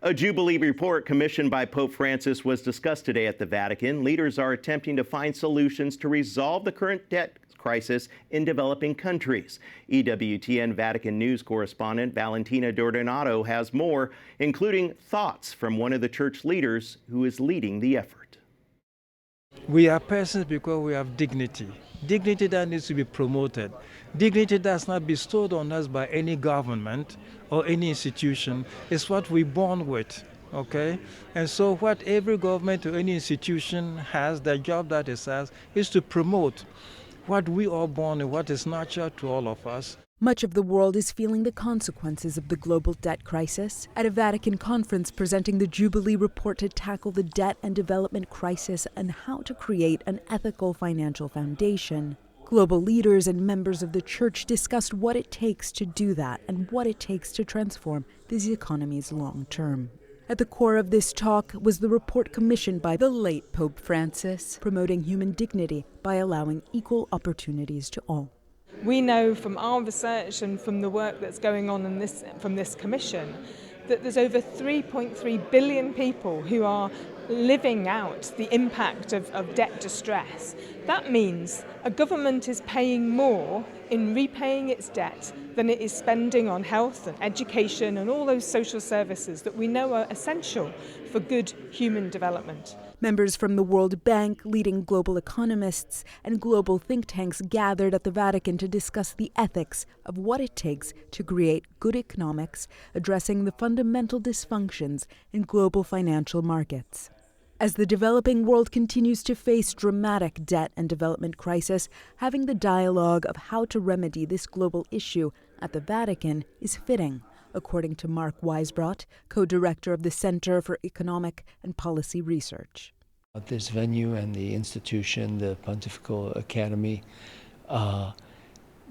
A Jubilee report commissioned by Pope Francis was discussed today at the Vatican. Leaders are attempting to find solutions to resolve the current debt crisis in developing countries. EWTN Vatican News correspondent Valentina Dordonato has more, including thoughts from one of the church leaders who is leading the effort. We are persons because we have dignity. Dignity that needs to be promoted. Dignity that's not bestowed on us by any government or any institution. It's what we're born with, okay? And so what every government or any institution has, the job that it has, is to promote what we are born with, what is natural to all of us. Much of the world is feeling the consequences of the global debt crisis. At a Vatican conference presenting the Jubilee report to tackle the debt and development crisis and how to create an ethical financial foundation, global leaders and members of the church discussed what it takes to do that and what it takes to transform these economies long term. At the core of this talk was the report commissioned by the late Pope Francis, promoting human dignity by allowing equal opportunities to all. We know from our research and from the work that's going on from this commission that there's over 3.3 billion people who are living out the impact of debt distress. That means a government is paying more in repaying its debt than it is spending on health and education and all those social services that we know are essential for good human development. Members from the World Bank, leading global economists, and global think tanks gathered at the Vatican to discuss the ethics of what it takes to create good economics, addressing the fundamental dysfunctions in global financial markets. As the developing world continues to face dramatic debt and development crisis, having the dialogue of how to remedy this global issue at the Vatican is fitting, according to Mark Weisbrot, co-director of the Center for Economic and Policy Research. This venue and the institution, the Pontifical Academy,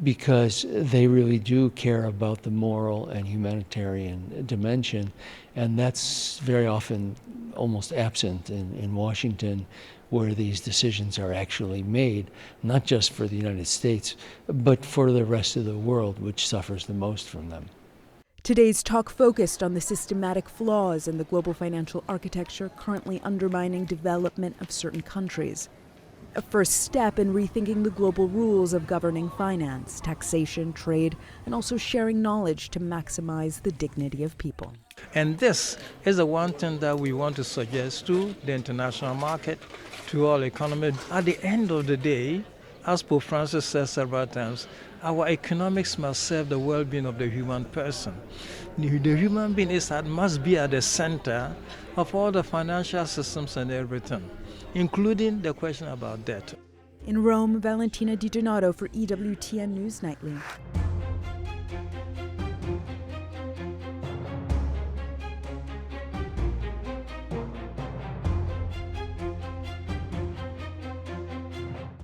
because they really do care about the moral and humanitarian dimension, and that's very often almost absent in Washington, where these decisions are actually made, not just for the United States, but for the rest of the world, which suffers the most from them. Today's talk focused on the systematic flaws in the global financial architecture currently undermining development of certain countries. A first step in rethinking the global rules of governing finance, taxation, trade, and also sharing knowledge to maximize the dignity of people. And this is the one thing that we want to suggest to the international market, to all economies. At the end of the day, as Pope Francis says several times, our economics must serve the well-being of the human person. The human being must be at the center of all the financial systems and everything, including the question about debt. In Rome, Valentina Dordonato for EWTN News Nightly.